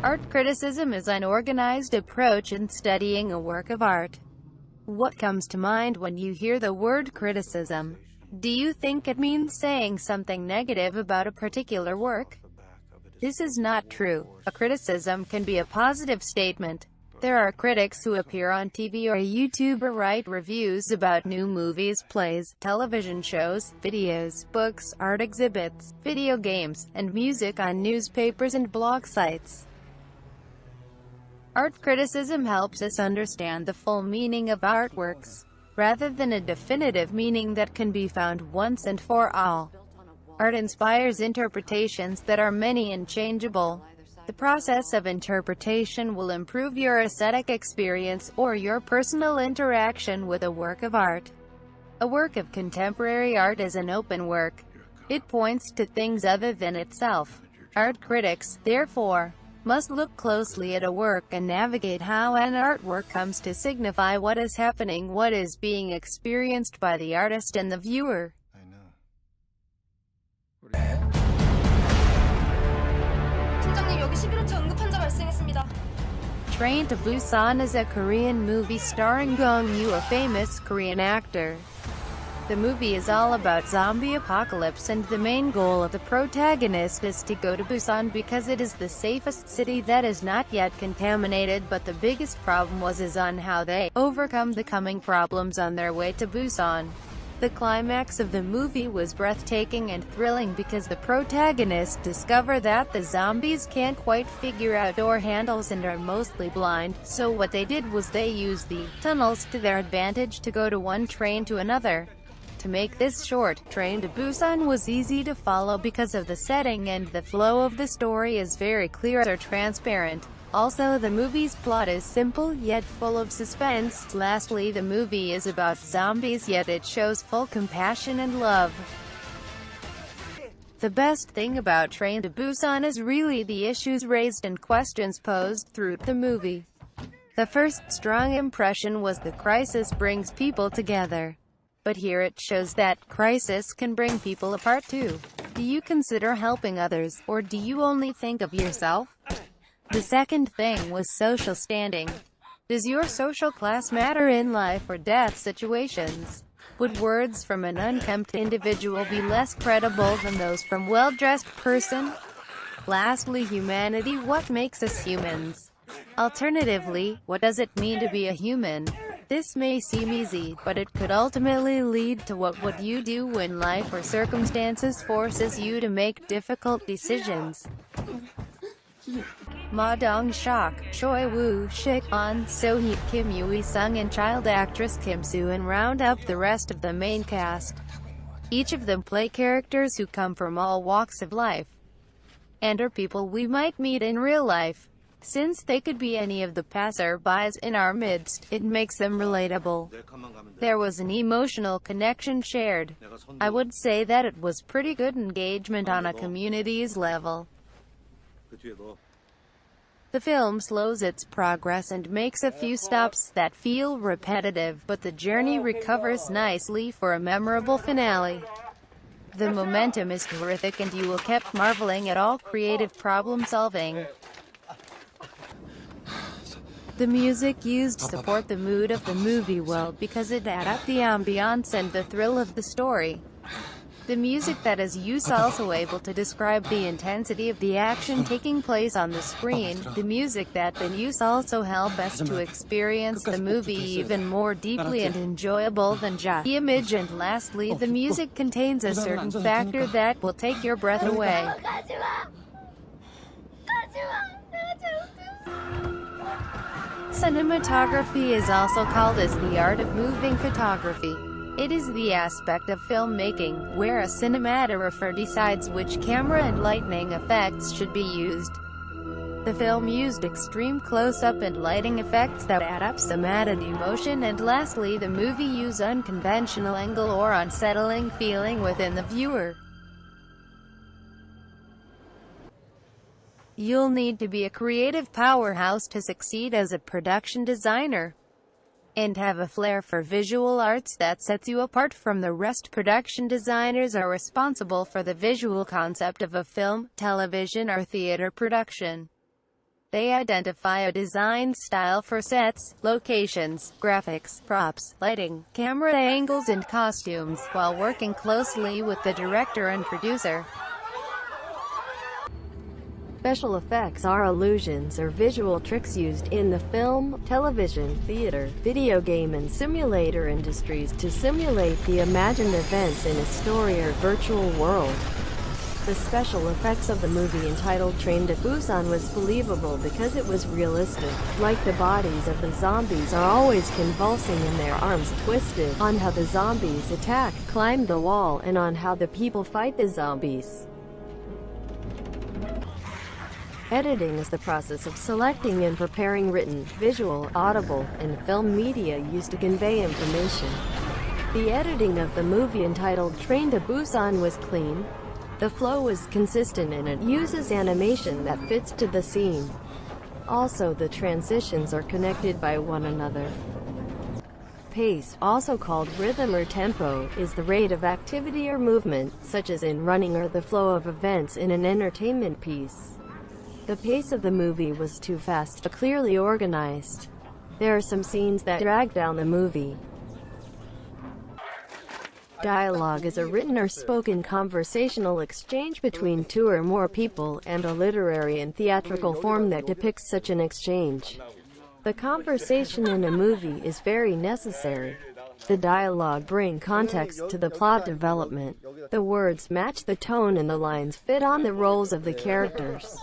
Art criticism is an organized approach in studying a work of art. What comes to mind when you hear the word criticism? Do you think it means saying something negative about a particular work? This is not true. A criticism can be a positive statement. There are critics who appear on TV or YouTube or write reviews about new movies, plays, television shows, videos, books, art exhibits, video games, and music on newspapers and blog sites. Art criticism helps us understand the full meaning of artworks, rather than a definitive meaning that can be found once and for all. Art inspires interpretations that are many and changeable. The process of interpretation will improve your aesthetic experience or your personal interaction with a work of art. A work of contemporary art is an open work. It points to things other than itself. Art critics, therefore, must look closely at a work and navigate how an artwork comes to signify what is happening, what is being experienced by the artist and the viewer. 팀장님, 여기 11호차 응급 환자 발생했습니다. TraintoBusan is a Korean movie starring Gong-yoo, a famous Korean actor. The movie is all about zombie apocalypse, and the main goal of the protagonist is to go to Busan because it is the safest city that is not yet contaminated, but the biggest problem is on how they overcome the coming problems on their way to Busan. The climax of the movie was breathtaking and thrilling because the protagonists discover that the zombies can't quite figure out door handles and are mostly blind, so what they did was they used the tunnels to their advantage to go to one train to another. To make this short, TraintoBusan was easy to follow because of the setting, and the flow of the story is very clear or transparent. Also, the movie's plot is simple yet full of suspense. Lastly, the movie is about zombies, yet it shows full compassion and love. The best thing about TraintoBusan is really the issues raised and questions posed through the movie. The first strong impression was the crisis brings people together. But here it shows that crisis can bring people apart too. Do you consider helping others, or do you only think of yourself? The second thing was social standing. Does your social class matter in life or death situations? Would words from an unkempt individual be less credible than those from a well-dressed person? Lastly, humanity. What makes us humans? Alternatively, what does it mean to be a human? This may seem easy, but it could ultimately lead to what would you do when life or circumstances forces you to make difficult decisions. Ma Dong-seok, Choi Woo-shik, Ahn So-hee, Kim Yui-sung and child actress Kim Soo-in round up the rest of the main cast. Each of them play characters who come from all walks of life and are people we might meet in real life. Since they could be any of the passerbys in our midst, it makes them relatable. There was an emotional connection shared. I would say that it was pretty good engagement on a community's level. The film slows its progress and makes a few stops that feel repetitive, but the journey recovers nicely for a memorable finale. The momentum is terrific and you will keep marveling at all creative problem solving. The music used support the mood of the movie well because it adds up the ambiance and the thrill of the story. The music that is used also able to describe the intensity of the action taking place on the screen. The music that been used also help us to experience the movie even more deeply and enjoyable than just the image. And lastly, the music contains a certain factor that will take your breath away. Cinematography is also called as the art of moving photography. It is the aspect of filmmaking where a cinematographer decides which camera and lighting effects should be used. The film used extreme close-up and lighting effects that add up some added emotion, and lastly the movie used unconventional angle or unsettling feeling within the viewer. You'll need to be a creative powerhouse to succeed as a production designer, and have a flair for visual arts that sets you apart from the rest. Production designers are responsible for the visual concept of a film, television or theater production. They identify a design style for sets, locations, graphics, props, lighting, camera angles and costumes, while working closely with the director and producer. Special effects are illusions or visual tricks used in the film, television, theater, video game and simulator industries to simulate the imagined events in a story or virtual world. The special effects of the movie entitled TraintoBusan was believable because it was realistic, like the bodies of the zombies are always convulsing and their arms twisted, on how the zombies attack, climb the wall, and on how the people fight the zombies. Editing is the process of selecting and preparing written, visual, audible, and film media used to convey information. The editing of the movie entitled TraintoBusan was clean. The flow was consistent and it uses animation that fits to the scene. Also, the transitions are connected by one another. Pace, also called rhythm or tempo, is the rate of activity or movement, such as in running or the flow of events in an entertainment piece. The pace of the movie was too fast, but clearly organized. There are some scenes that drag down the movie. Dialogue is a written or spoken conversational exchange between two or more people, and a literary and theatrical form that depicts such an exchange. The conversation in a movie is very necessary. The dialogue brings context to the plot development. The words match the tone and the lines fit on the roles of the characters.